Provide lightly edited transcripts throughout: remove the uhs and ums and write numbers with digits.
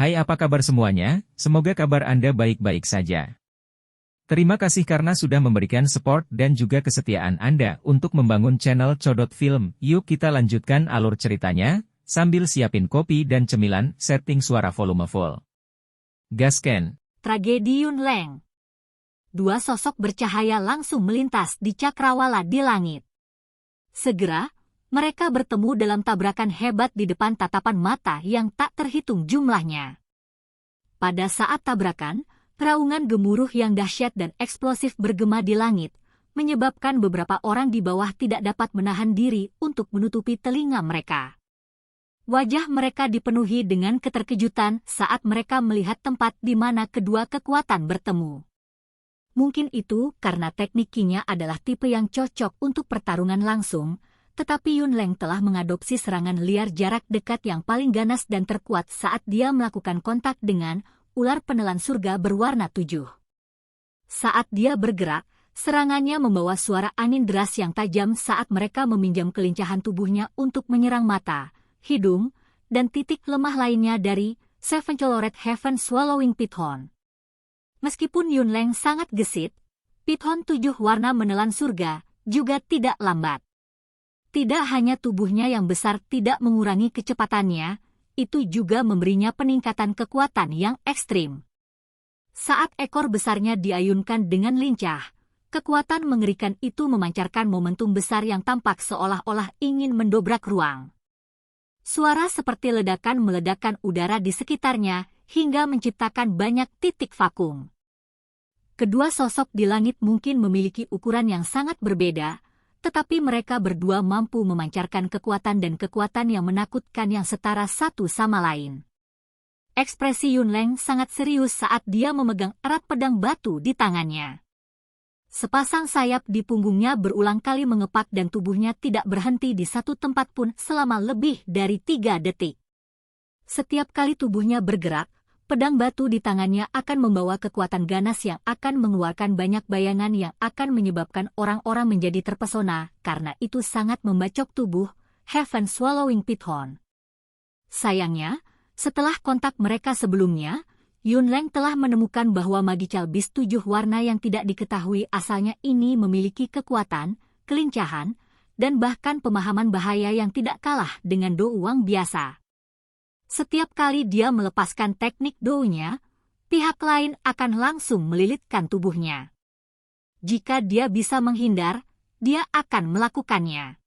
Hai, apa kabar semuanya? Semoga kabar Anda baik-baik saja. Terima kasih karena sudah memberikan support dan juga kesetiaan Anda untuk membangun channel Codot Film. Yuk kita lanjutkan alur ceritanya, sambil siapin kopi dan cemilan, setting suara volume full. Gasken. Tragedi Yun Leng. Dua sosok bercahaya langsung melintas di cakrawala di langit. Segera, mereka bertemu dalam tabrakan hebat di depan tatapan mata yang tak terhitung jumlahnya. Pada saat tabrakan, raungan gemuruh yang dahsyat dan eksplosif bergema di langit, menyebabkan beberapa orang di bawah tidak dapat menahan diri untuk menutupi telinga mereka. Wajah mereka dipenuhi dengan keterkejutan saat mereka melihat tempat di mana kedua kekuatan bertemu. Mungkin itu karena teknik Qi-nya adalah tipe yang cocok untuk pertarungan langsung, tetapi Yun Leng telah mengadopsi serangan liar jarak dekat yang paling ganas dan terkuat saat dia melakukan kontak dengan ular penelan surga berwarna 7. Saat dia bergerak, serangannya membawa suara angin deras yang tajam saat mereka meminjam kelincahan tubuhnya untuk menyerang mata, hidung, dan titik lemah lainnya dari Seven Colored Heaven Swallowing Python. Meskipun Yun Leng sangat gesit, Python 7 warna menelan surga juga tidak lambat. Tidak hanya tubuhnya yang besar tidak mengurangi kecepatannya, itu juga memberinya peningkatan kekuatan yang ekstrim. Saat ekor besarnya diayunkan dengan lincah, kekuatan mengerikan itu memancarkan momentum besar yang tampak seolah-olah ingin mendobrak ruang. Suara seperti ledakan meledakkan udara di sekitarnya hingga menciptakan banyak titik vakum. Kedua sosok di langit mungkin memiliki ukuran yang sangat berbeda, tetapi mereka berdua mampu memancarkan kekuatan dan kekuatan yang menakutkan yang setara satu sama lain. Ekspresi Yun Leng sangat serius saat dia memegang erat pedang batu di tangannya. Sepasang sayap di punggungnya berulang kali mengepak dan tubuhnya tidak berhenti di satu tempat pun selama lebih dari 3 detik. Setiap kali tubuhnya bergerak, pedang batu di tangannya akan membawa kekuatan ganas yang akan mengeluarkan banyak bayangan yang akan menyebabkan orang-orang menjadi terpesona, karena itu sangat membacok tubuh Heaven Swallowing Python. Sayangnya, setelah kontak mereka sebelumnya, Yun Leng telah menemukan bahwa Magical Beast 7 warna yang tidak diketahui asalnya ini memiliki kekuatan, kelincahan, dan bahkan pemahaman bahaya yang tidak kalah dengan Do Wang biasa. Setiap kali dia melepaskan teknik Do-nya, pihak lain akan langsung melilitkan tubuhnya. Jika dia bisa menghindar, dia akan melakukannya.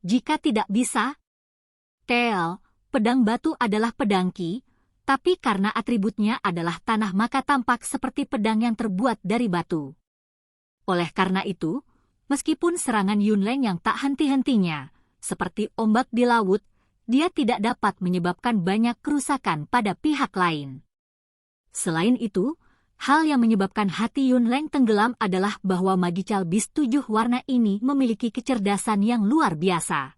Jika tidak bisa, pedang batu adalah pedang Qi, tapi karena atributnya adalah tanah maka tampak seperti pedang yang terbuat dari batu. Oleh karena itu, meskipun serangan Yun Leng yang tak henti-hentinya, seperti ombak di laut, dia tidak dapat menyebabkan banyak kerusakan pada pihak lain. Selain itu, hal yang menyebabkan hati Yun Leng tenggelam adalah bahwa Magical Beast 7 warna ini memiliki kecerdasan yang luar biasa.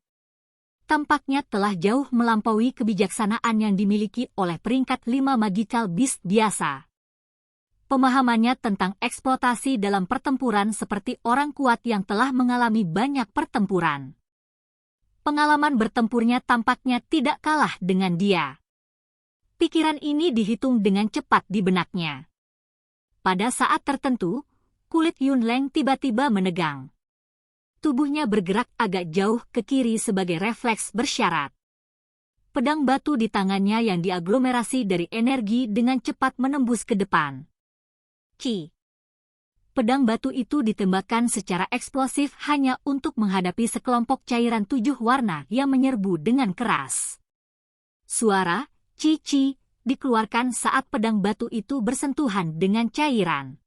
Tampaknya telah jauh melampaui kebijaksanaan yang dimiliki oleh peringkat 5 Magical Beast biasa. Pemahamannya tentang eksploitasi dalam pertempuran seperti orang kuat yang telah mengalami banyak pertempuran. Pengalaman bertempurnya tampaknya tidak kalah dengan dia. Pikiran ini dihitung dengan cepat di benaknya. Pada saat tertentu, kulit Yun Leng tiba-tiba menegang. Tubuhnya bergerak agak jauh ke kiri sebagai refleks bersyarat. Pedang batu di tangannya yang diaglomerasi dari energi dengan cepat menembus ke depan. Qi. Pedang batu itu ditembakkan secara eksplosif hanya untuk menghadapi sekelompok cairan 7 warna yang menyerbu dengan keras. Suara "ci-ci" dikeluarkan saat pedang batu itu bersentuhan dengan cairan.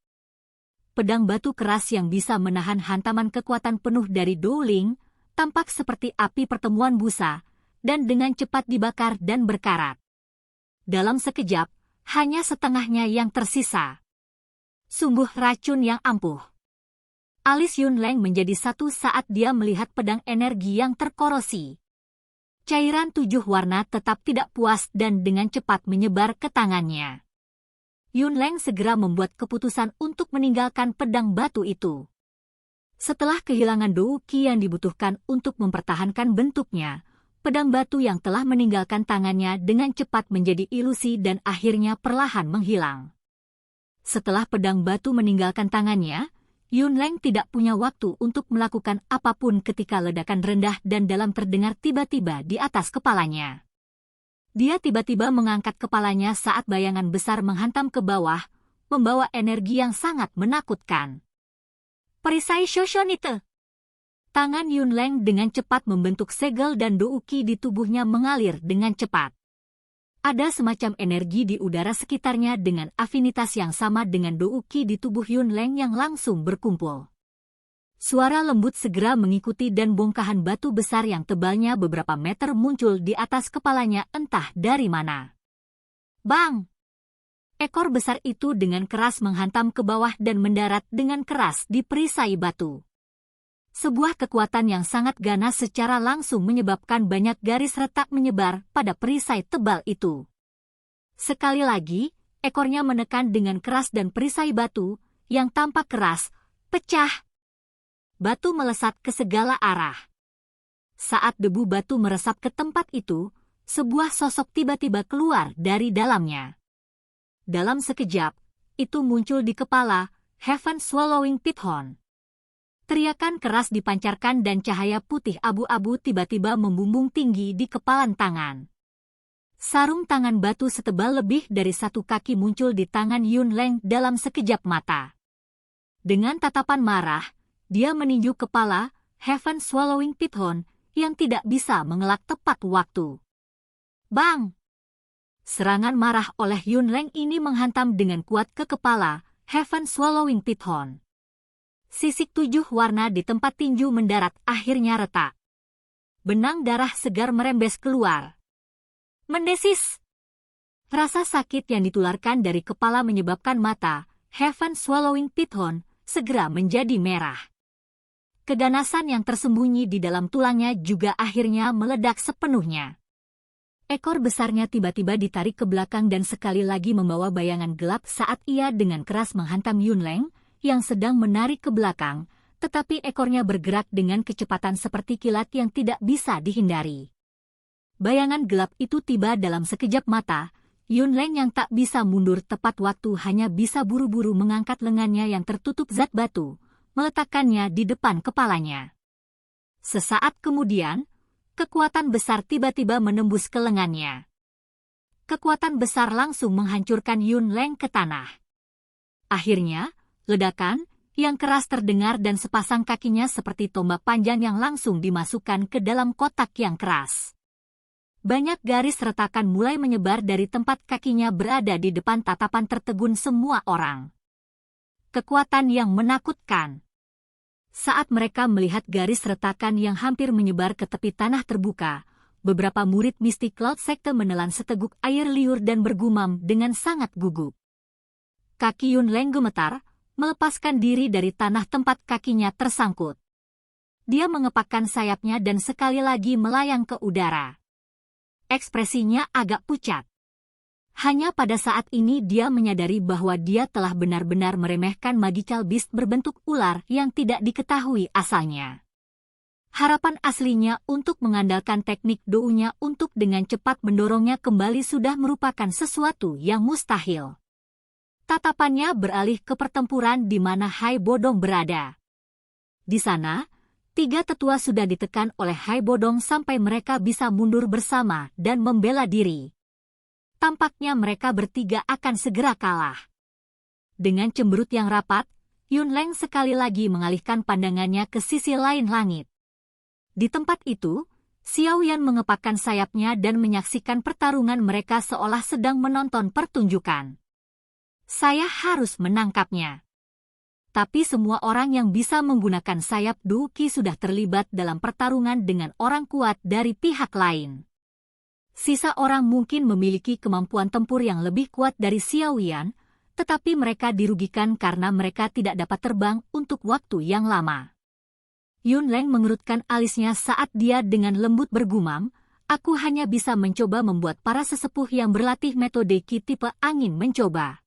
Pedang batu keras yang bisa menahan hantaman kekuatan penuh dari Do Ling, tampak seperti api pertemuan busa, dan dengan cepat dibakar dan berkarat. Dalam sekejap, hanya setengahnya yang tersisa. Sungguh racun yang ampuh. Alis Yun Leng menjadi satu saat dia melihat pedang energi yang terkorosi. Cairan 7 warna tetap tidak puas dan dengan cepat menyebar ke tangannya. Yun Leng segera membuat keputusan untuk meninggalkan pedang batu itu. Setelah kehilangan Do Qi yang dibutuhkan untuk mempertahankan bentuknya, pedang batu yang telah meninggalkan tangannya dengan cepat menjadi ilusi dan akhirnya perlahan menghilang. Setelah pedang batu meninggalkan tangannya, Yunleng tidak punya waktu untuk melakukan apapun ketika ledakan rendah dan dalam terdengar tiba-tiba di atas kepalanya. Dia tiba-tiba mengangkat kepalanya saat bayangan besar menghantam ke bawah, membawa energi yang sangat menakutkan. Perisai Shoshonite. Tangan Yunleng dengan cepat membentuk segel dan douki di tubuhnya mengalir dengan cepat. Ada semacam energi di udara sekitarnya dengan afinitas yang sama dengan douki di tubuh Yunleng yang langsung berkumpul. Suara lembut segera mengikuti dan bongkahan batu besar yang tebalnya beberapa meter muncul di atas kepalanya entah dari mana. Bang! Ekor besar itu dengan keras menghantam ke bawah dan mendarat dengan keras di perisai batu. Sebuah kekuatan yang sangat ganas secara langsung menyebabkan banyak garis retak menyebar pada perisai tebal itu. Sekali lagi, ekornya menekan dengan keras dan perisai batu, yang tampak keras, pecah. Batu melesat ke segala arah. Saat debu batu meresap ke tempat itu, sebuah sosok tiba-tiba keluar dari dalamnya. Dalam sekejap, itu muncul di kepala Heaven Swallowing Python. Teriakan keras dipancarkan dan cahaya putih abu-abu tiba-tiba membumbung tinggi di kepalan tangan. Sarung tangan batu setebal lebih dari 1 kaki muncul di tangan Yunleng dalam sekejap mata. Dengan tatapan marah, dia meninju kepala Heaven Swallowing Python yang tidak bisa mengelak tepat waktu. Bang! Serangan marah oleh Yunleng ini menghantam dengan kuat ke kepala Heaven Swallowing Python. Sisik 7 warna di tempat tinju mendarat akhirnya retak. Benang darah segar merembes keluar. Mendesis! Rasa sakit yang ditularkan dari kepala menyebabkan mata Heaven Swallowing Python segera menjadi merah. Keganasan yang tersembunyi di dalam tulangnya juga akhirnya meledak sepenuhnya. Ekor besarnya tiba-tiba ditarik ke belakang dan sekali lagi membawa bayangan gelap saat ia dengan keras menghantam Yunleng, yang sedang menarik ke belakang, tetapi ekornya bergerak dengan kecepatan seperti kilat yang tidak bisa dihindari. Bayangan gelap itu tiba dalam sekejap mata, Yunleng yang tak bisa mundur tepat waktu hanya bisa buru-buru mengangkat lengannya yang tertutup zat batu, meletakkannya di depan kepalanya. Sesaat kemudian, kekuatan besar tiba-tiba menembus ke lengannya. Kekuatan besar langsung menghancurkan Yunleng ke tanah. Akhirnya, ledakan yang keras terdengar dan sepasang kakinya seperti tombak panjang yang langsung dimasukkan ke dalam kotak yang keras. Banyak garis retakan mulai menyebar dari tempat kakinya berada di depan tatapan tertegun semua orang. Kekuatan yang menakutkan. Saat mereka melihat garis retakan yang hampir menyebar ke tepi tanah terbuka, beberapa murid mistik Cloud Sekte menelan seteguk air liur dan bergumam dengan sangat gugup. Kaki Yunleng gemetar, melepaskan diri dari tanah tempat kakinya tersangkut. Dia mengepakkan sayapnya dan sekali lagi melayang ke udara. Ekspresinya agak pucat. Hanya pada saat ini dia menyadari bahwa dia telah benar-benar meremehkan Magical Beast berbentuk ular yang tidak diketahui asalnya. Harapan aslinya untuk mengandalkan teknik dounya untuk dengan cepat mendorongnya kembali sudah merupakan sesuatu yang mustahil. Tatapannya beralih ke pertempuran di mana Hai Bodong berada. Di sana, 3 tetua sudah ditekan oleh Hai Bodong sampai mereka bisa mundur bersama dan membela diri. Tampaknya mereka bertiga akan segera kalah. Dengan cemberut yang rapat, Yunleng sekali lagi mengalihkan pandangannya ke sisi lain langit. Di tempat itu, Xiaoyan mengepakkan sayapnya dan menyaksikan pertarungan mereka seolah sedang menonton pertunjukan. Saya harus menangkapnya. Tapi semua orang yang bisa menggunakan sayap douki sudah terlibat dalam pertarungan dengan orang kuat dari pihak lain. Sisa orang mungkin memiliki kemampuan tempur yang lebih kuat dari Xiaoyan, tetapi mereka dirugikan karena mereka tidak dapat terbang untuk waktu yang lama. Yunleng mengerutkan alisnya saat dia dengan lembut bergumam, "Aku hanya bisa mencoba membuat para sesepuh yang berlatih metode Ki tipe angin mencoba."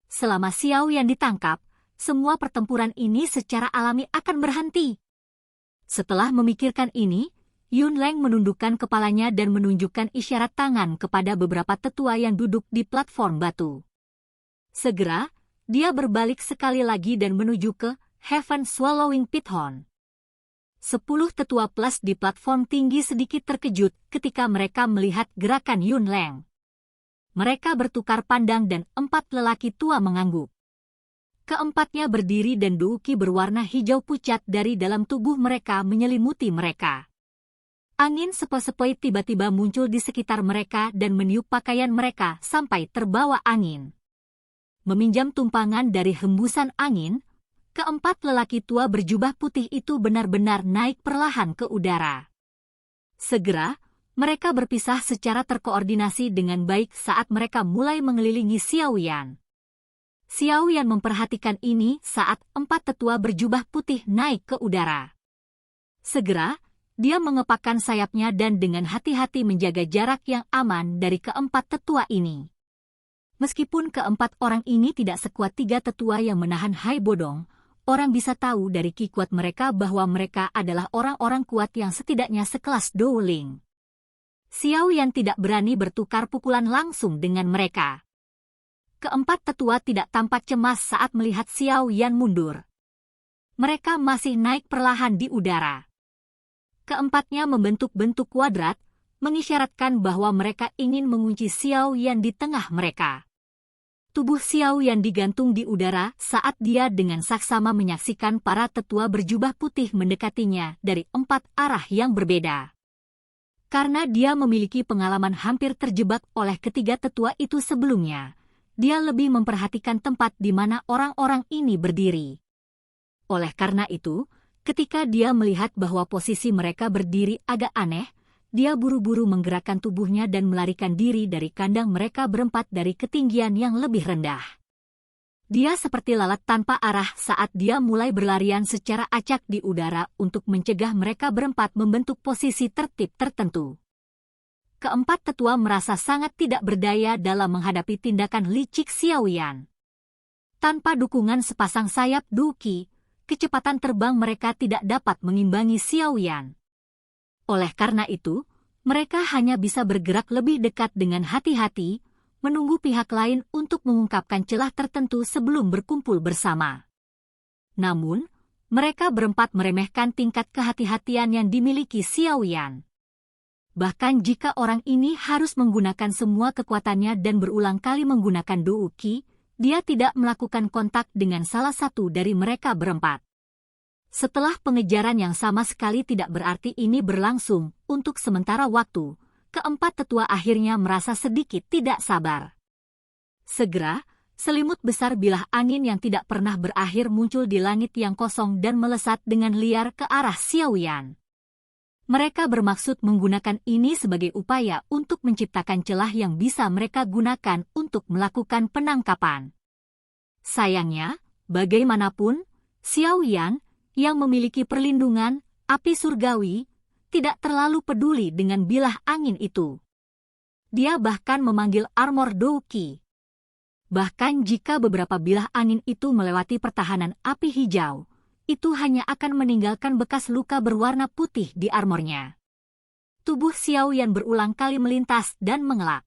Selama Xiaoyan ditangkap, semua pertempuran ini secara alami akan berhenti. Setelah memikirkan ini, Yun Leng menundukkan kepalanya dan menunjukkan isyarat tangan kepada beberapa tetua yang duduk di platform batu. Segera, dia berbalik sekali lagi dan menuju ke Heaven Swallowing Pithon. 10 tetua plus di platform tinggi sedikit terkejut ketika mereka melihat gerakan Yun Leng. Mereka bertukar pandang dan 4 lelaki tua mengangguk. Keempatnya berdiri dan douki berwarna hijau pucat dari dalam tubuh mereka menyelimuti mereka. Angin sepoi-sepoi tiba-tiba muncul di sekitar mereka dan meniup pakaian mereka sampai terbawa angin. Meminjam tumpangan dari hembusan angin, keempat lelaki tua berjubah putih itu benar-benar naik perlahan ke udara. Segera, mereka berpisah secara terkoordinasi dengan baik saat mereka mulai mengelilingi Xiao Yan. Xiao Yan memperhatikan ini saat 4 tetua berjubah putih naik ke udara. Segera, dia mengepakkan sayapnya dan dengan hati-hati menjaga jarak yang aman dari keempat tetua ini. Meskipun keempat orang ini tidak sekuat 3 tetua yang menahan Hai Bodong, orang bisa tahu dari ki kuat mereka bahwa mereka adalah orang-orang kuat yang setidaknya sekelas Dou Ling. Xiao Yan tidak berani bertukar pukulan langsung dengan mereka. Keempat tetua tidak tampak cemas saat melihat Xiao Yan mundur. Mereka masih naik perlahan di udara. Keempatnya membentuk bentuk kuadrat, mengisyaratkan bahwa mereka ingin mengunci Xiao Yan di tengah mereka. Tubuh Xiao Yan digantung di udara saat dia dengan saksama menyaksikan para tetua berjubah putih mendekatinya dari 4 arah yang berbeda. Karena dia memiliki pengalaman hampir terjebak oleh ketiga tetua itu sebelumnya, dia lebih memperhatikan tempat di mana orang-orang ini berdiri. Oleh karena itu, ketika dia melihat bahwa posisi mereka berdiri agak aneh, dia buru-buru menggerakkan tubuhnya dan melarikan diri dari kandang mereka berempat dari ketinggian yang lebih rendah. Dia seperti lalat tanpa arah saat dia mulai berlarian secara acak di udara untuk mencegah mereka berempat membentuk posisi tertib tertentu. Keempat tetua merasa sangat tidak berdaya dalam menghadapi tindakan licik Xiao Yan. Tanpa dukungan sepasang sayap douki, kecepatan terbang mereka tidak dapat mengimbangi Xiao Yan. Oleh karena itu, mereka hanya bisa bergerak lebih dekat dengan hati-hati, menunggu pihak lain untuk mengungkapkan celah tertentu sebelum berkumpul bersama. Namun, mereka berempat meremehkan tingkat kehati-hatian yang dimiliki Xiao Yan. Bahkan jika orang ini harus menggunakan semua kekuatannya dan berulang kali menggunakan douki, dia tidak melakukan kontak dengan salah satu dari mereka berempat. Setelah pengejaran yang sama sekali tidak berarti ini berlangsung untuk sementara waktu, keempat tetua akhirnya merasa sedikit tidak sabar. Segera, selimut besar bilah angin yang tidak pernah berakhir muncul di langit yang kosong dan melesat dengan liar ke arah Xiao Yan. Mereka bermaksud menggunakan ini sebagai upaya untuk menciptakan celah yang bisa mereka gunakan untuk melakukan penangkapan. Sayangnya, bagaimanapun, Xiao Yan, yang memiliki perlindungan, api surgawi, tidak terlalu peduli dengan bilah angin itu. Dia bahkan memanggil armor douki. Bahkan jika beberapa bilah angin itu melewati pertahanan api hijau, itu hanya akan meninggalkan bekas luka berwarna putih di armornya. Tubuh Xiao Yan berulang kali melintas dan mengelak.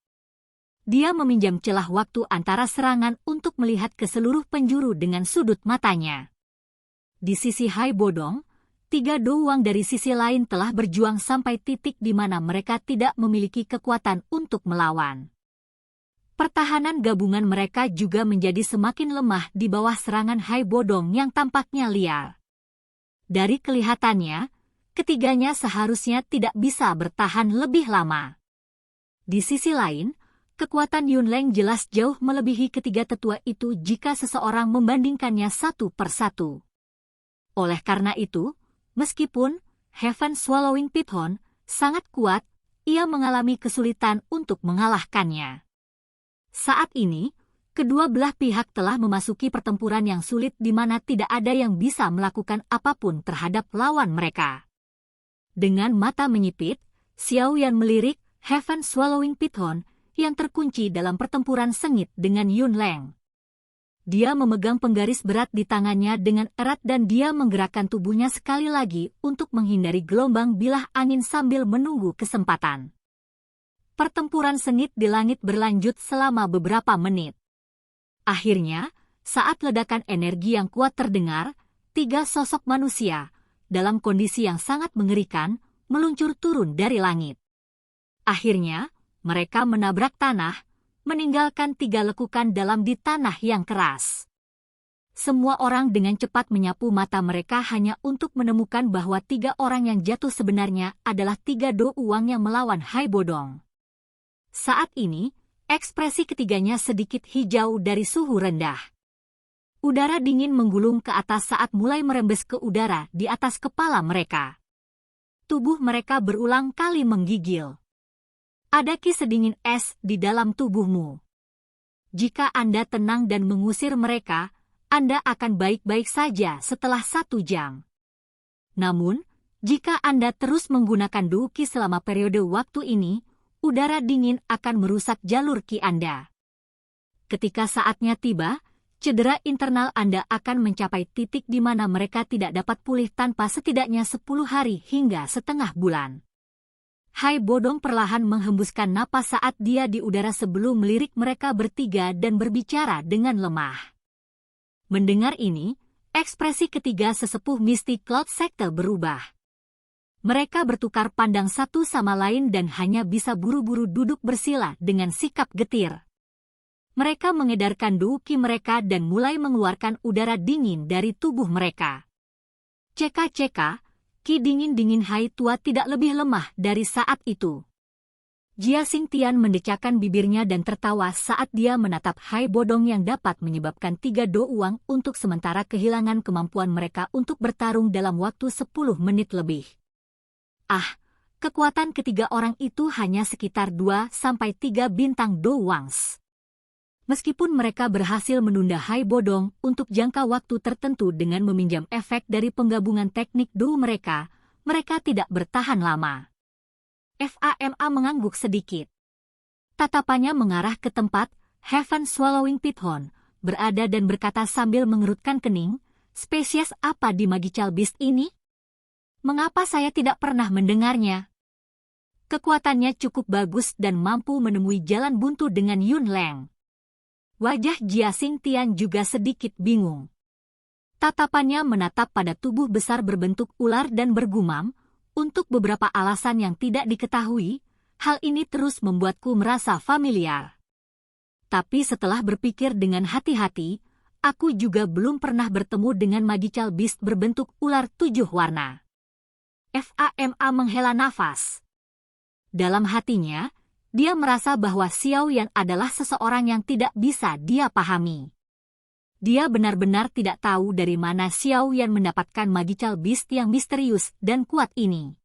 Dia meminjam celah waktu antara serangan untuk melihat ke seluruh penjuru dengan sudut matanya. Di sisi Hai Bodong, 3 douang dari sisi lain telah berjuang sampai titik di mana mereka tidak memiliki kekuatan untuk melawan. Pertahanan gabungan mereka juga menjadi semakin lemah di bawah serangan Hai Bodong yang tampaknya liar. Dari kelihatannya, ketiganya seharusnya tidak bisa bertahan lebih lama. Di sisi lain, kekuatan Yun Leng jelas jauh melebihi ketiga tetua itu jika seseorang membandingkannya satu persatu. Oleh karena itu, meskipun Heaven Swallowing Pithon sangat kuat, ia mengalami kesulitan untuk mengalahkannya. Saat ini, kedua belah pihak telah memasuki pertempuran yang sulit di mana tidak ada yang bisa melakukan apapun terhadap lawan mereka. Dengan mata menyipit, Xiao Yan melirik Heaven Swallowing Pithon yang terkunci dalam pertempuran sengit dengan Yun Leng. Dia memegang penggaris berat di tangannya dengan erat dan dia menggerakkan tubuhnya sekali lagi untuk menghindari gelombang bilah angin sambil menunggu kesempatan. Pertempuran sengit di langit berlanjut selama beberapa menit. Akhirnya, saat ledakan energi yang kuat terdengar, 3 sosok manusia, dalam kondisi yang sangat mengerikan, meluncur turun dari langit. Akhirnya, mereka menabrak tanah, meninggalkan 3 lekukan dalam di tanah yang keras. Semua orang dengan cepat menyapu mata mereka hanya untuk menemukan bahwa 3 orang yang jatuh sebenarnya adalah 3 do uang yang melawan Hai Bodong. Saat ini, ekspresi ketiganya sedikit hijau dari suhu rendah. Udara dingin menggulung ke atas saat mulai merembes ke udara di atas kepala mereka. Tubuh mereka berulang kali menggigil. Ada ki sedingin es di dalam tubuhmu. Jika Anda tenang dan mengusir mereka, Anda akan baik-baik saja setelah 1 jam. Namun, jika Anda terus menggunakan duki selama periode waktu ini, udara dingin akan merusak jalur ki Anda. Ketika saatnya tiba, cedera internal Anda akan mencapai titik di mana mereka tidak dapat pulih tanpa setidaknya 10 hari hingga setengah bulan. Hai Bodong perlahan menghembuskan napas saat dia di udara sebelum melirik mereka bertiga dan berbicara dengan lemah. Mendengar ini, ekspresi ketiga sesepuh mistik Cloud Sekte berubah. Mereka bertukar pandang satu sama lain dan hanya bisa buru-buru duduk bersila dengan sikap getir. Mereka mengedarkan duki mereka dan mulai mengeluarkan udara dingin dari tubuh mereka. Ceka-ceka, ki dingin-dingin Hai Tua tidak lebih lemah dari saat itu. Jia Xingtian mendecakkan bibirnya dan tertawa saat dia menatap Hai Bodong yang dapat menyebabkan 3 do uang untuk sementara kehilangan kemampuan mereka untuk bertarung dalam waktu 10 menit lebih. Kekuatan ketiga orang itu hanya sekitar 2-3 bintang do wangs. Meskipun mereka berhasil menunda Hai Bodong untuk jangka waktu tertentu dengan meminjam efek dari penggabungan teknik do mereka tidak bertahan lama. Fama mengangguk sedikit. Tatapannya mengarah ke tempat Heaven Swallowing Python berada dan berkata sambil mengerutkan kening, spesies apa di Magical Beast ini? Mengapa saya tidak pernah mendengarnya? Kekuatannya cukup bagus dan mampu menemui jalan buntu dengan Yun Leng. Wajah Jia Xingtian juga sedikit bingung. Tatapannya menatap pada tubuh besar berbentuk ular dan bergumam, untuk beberapa alasan yang tidak diketahui, hal ini terus membuatku merasa familiar. Tapi setelah berpikir dengan hati-hati, aku juga belum pernah bertemu dengan Magical Beast berbentuk ular 7 warna. Fama menghela nafas. Dalam hatinya, dia merasa bahwa Xiao Yan adalah seseorang yang tidak bisa dia pahami. Dia benar-benar tidak tahu dari mana Xiao Yan mendapatkan Magical Beast yang misterius dan kuat ini.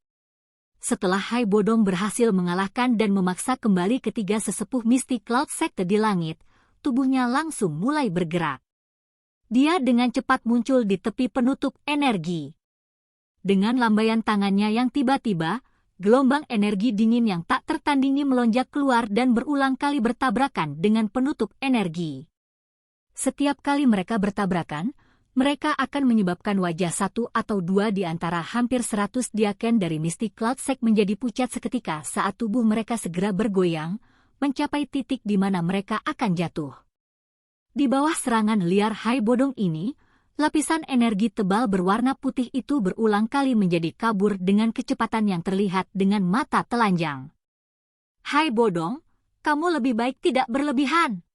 Setelah Hai Bodong berhasil mengalahkan dan memaksa kembali ketiga sesepuh mistik Cloud Sekte di langit, tubuhnya langsung mulai bergerak. Dia dengan cepat muncul di tepi penutup energi. Dengan lambaian tangannya yang tiba-tiba, gelombang energi dingin yang tak tertandingi melonjak keluar dan berulang kali bertabrakan dengan penutup energi. Setiap kali mereka bertabrakan, mereka akan menyebabkan wajah 1 atau 2 di antara hampir 100 diaken dari Mystic Cloud Sect menjadi pucat seketika saat tubuh mereka segera bergoyang, mencapai titik di mana mereka akan jatuh. Di bawah serangan liar Hai Bodong ini, lapisan energi tebal berwarna putih itu berulang kali menjadi kabur dengan kecepatan yang terlihat dengan mata telanjang. Hai Bodong, kamu lebih baik tidak berlebihan.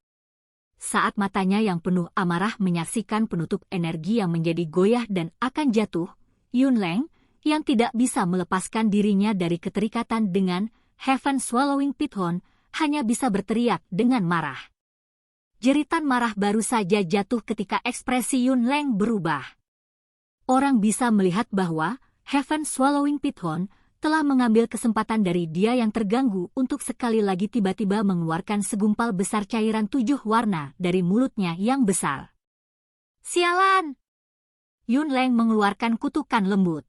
Saat matanya yang penuh amarah menyaksikan penutup energi yang menjadi goyah dan akan jatuh, Yun Leng, yang tidak bisa melepaskan dirinya dari keterikatan dengan Heaven Swallowing Python, hanya bisa berteriak dengan marah. Jeritan marah baru saja jatuh ketika ekspresi Yun Leng berubah. Orang bisa melihat bahwa Heaven Swallowing Python telah mengambil kesempatan dari dia yang terganggu untuk sekali lagi tiba-tiba mengeluarkan segumpal besar cairan 7 warna dari mulutnya yang besar. Sialan! Yun Leng mengeluarkan kutukan lembut.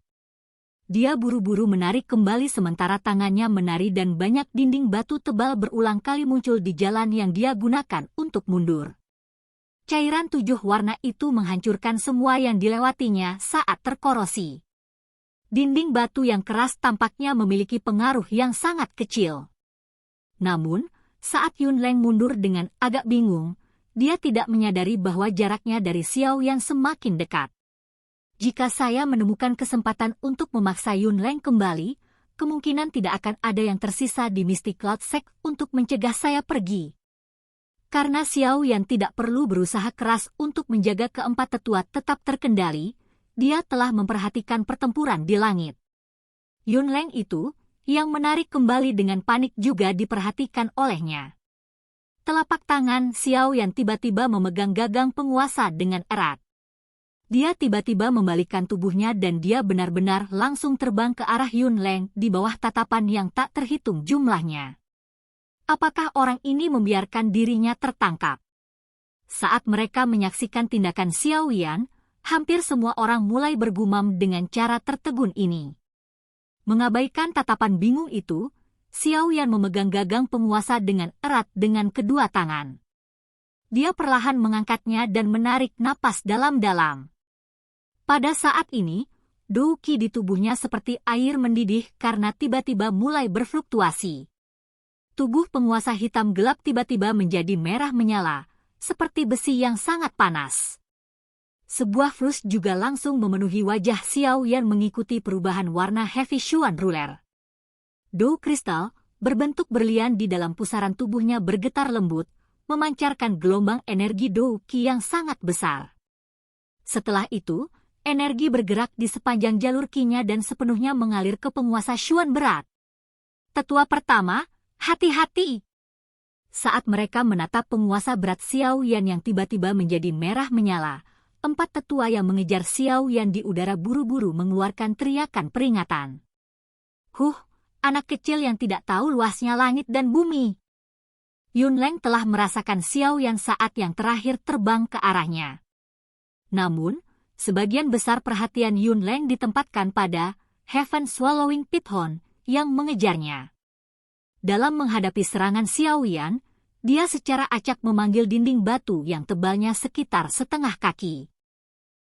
Dia buru-buru menarik kembali sementara tangannya menari dan banyak dinding batu tebal berulang kali muncul di jalan yang dia gunakan untuk mundur. Cairan 7 warna itu menghancurkan semua yang dilewatinya saat terkorosi. Dinding batu yang keras tampaknya memiliki pengaruh yang sangat kecil. Namun, saat Yunleng mundur dengan agak bingung, dia tidak menyadari bahwa jaraknya dari Xiaoyan semakin dekat. Jika saya menemukan kesempatan untuk memaksa Yunleng kembali, kemungkinan tidak akan ada yang tersisa di Mystic Cloud Sect untuk mencegah saya pergi. Karena Xiaoyan tidak perlu berusaha keras untuk menjaga keempat tetua tetap terkendali, dia telah memperhatikan pertempuran di langit. Yunleng itu, yang menarik kembali dengan panik juga diperhatikan olehnya. Telapak tangan Xiaoyan tiba-tiba memegang gagang penguasa dengan erat. Dia tiba-tiba membalikkan tubuhnya dan dia benar-benar langsung terbang ke arah Yunleng di bawah tatapan yang tak terhitung jumlahnya. Apakah orang ini membiarkan dirinya tertangkap? Saat mereka menyaksikan tindakan Xiaoyan, hampir semua orang mulai bergumam dengan cara tertegun ini. Mengabaikan tatapan bingung itu, Xiaoyan memegang gagang penguasa dengan erat dengan kedua tangan. Dia perlahan mengangkatnya dan menarik napas dalam-dalam. Pada saat ini, dou qi di tubuhnya seperti air mendidih karena tiba-tiba mulai berfluktuasi. Tubuh penguasa hitam gelap tiba-tiba menjadi merah menyala, seperti besi yang sangat panas. Sebuah flus juga langsung memenuhi wajah Xiaoyan mengikuti perubahan warna Heavy Shuan Ruler. Dou kristal, berbentuk berlian di dalam pusaran tubuhnya bergetar lembut, memancarkan gelombang energi dou qi yang sangat besar. Setelah itu, energi bergerak di sepanjang jalur qi-nya dan sepenuhnya mengalir ke penguasa Shuan berat. Tetua pertama, hati-hati! Saat mereka menatap penguasa berat Xiaoyan yang tiba-tiba menjadi merah menyala, 4 tetua yang mengejar Xiaoyan di udara buru-buru mengeluarkan teriakan peringatan. Anak kecil yang tidak tahu luasnya langit dan bumi. Yunleng telah merasakan Xiaoyan saat yang terakhir terbang ke arahnya. Namun, sebagian besar perhatian Yunleng ditempatkan pada Heaven Swallowing Python yang mengejarnya. Dalam menghadapi serangan Xiaoyan, dia secara acak memanggil dinding batu yang tebalnya sekitar setengah kaki.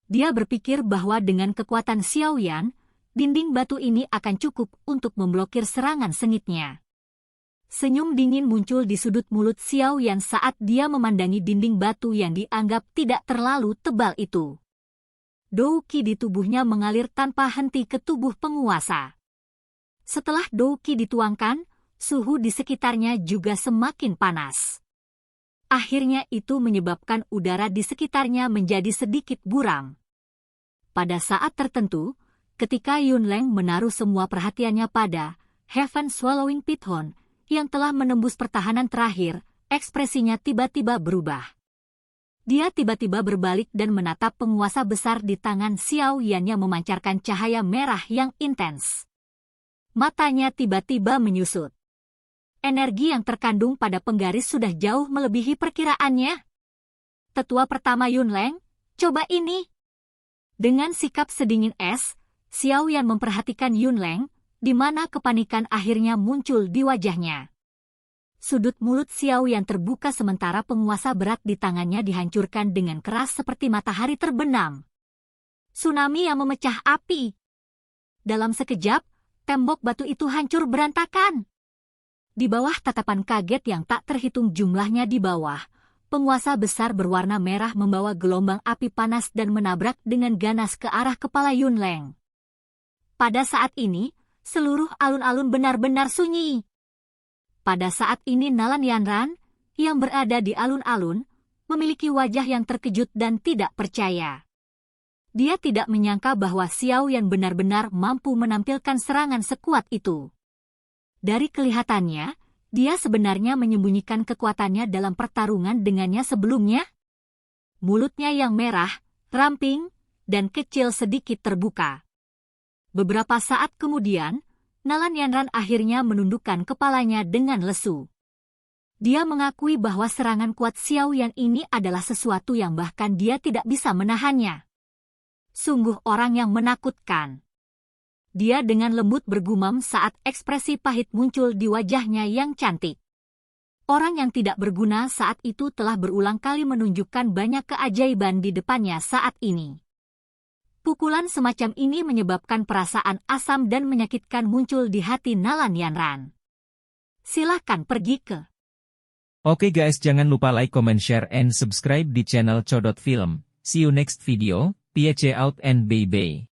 Dia berpikir bahwa dengan kekuatan Xiaoyan, dinding batu ini akan cukup untuk memblokir serangan sengitnya. Senyum dingin muncul di sudut mulut Xiaoyan saat dia memandangi dinding batu yang dianggap tidak terlalu tebal itu. Dou qi di tubuhnya mengalir tanpa henti ke tubuh penguasa. Setelah dou qi dituangkan, suhu di sekitarnya juga semakin panas. Akhirnya itu menyebabkan udara di sekitarnya menjadi sedikit buram. Pada saat tertentu, ketika Yunleng menaruh semua perhatiannya pada Heaven Swallowing Python yang telah menembus pertahanan terakhir, ekspresinya tiba-tiba berubah. Dia tiba-tiba berbalik dan menatap penguasa besar di tangan Xiaoyan yang memancarkan cahaya merah yang intens. Matanya tiba-tiba menyusut. Energi yang terkandung pada penggaris sudah jauh melebihi perkiraannya. Tetua pertama Yunleng, coba ini. Dengan sikap sedingin es, Xiaoyan memperhatikan Yunleng, di mana kepanikan akhirnya muncul di wajahnya. Sudut mulut Xiaoyan terbuka sementara penguasa berat di tangannya dihancurkan dengan keras seperti matahari terbenam. Tsunami yang memecah api. Dalam sekejap, tembok batu itu hancur berantakan. Di bawah tatapan kaget yang tak terhitung jumlahnya di bawah, penguasa besar berwarna merah membawa gelombang api panas dan menabrak dengan ganas ke arah kepala Yunleng. Pada saat ini, seluruh alun-alun benar-benar sunyi. Pada saat ini Nalan Yanran, yang berada di alun-alun, memiliki wajah yang terkejut dan tidak percaya. Dia tidak menyangka bahwa Xiaoyan benar-benar mampu menampilkan serangan sekuat itu. Dari kelihatannya, dia sebenarnya menyembunyikan kekuatannya dalam pertarungan dengannya sebelumnya. Mulutnya yang merah, ramping, dan kecil sedikit terbuka. Beberapa saat kemudian, Nalan Yanran akhirnya menundukkan kepalanya dengan lesu. Dia mengakui bahwa serangan kuat Xiaoyan ini adalah sesuatu yang bahkan dia tidak bisa menahannya. Sungguh orang yang menakutkan. Dia dengan lembut bergumam saat ekspresi pahit muncul di wajahnya yang cantik. Orang yang tidak berguna saat itu telah berulang kali menunjukkan banyak keajaiban di depannya saat ini. Pukulan semacam ini menyebabkan perasaan asam dan menyakitkan muncul di hati Nalan Yanran. Silahkan pergi ke. Oke guys, jangan lupa like, comment, share, and subscribe di channel Codot Film. See you next video, peace out and bye-bye.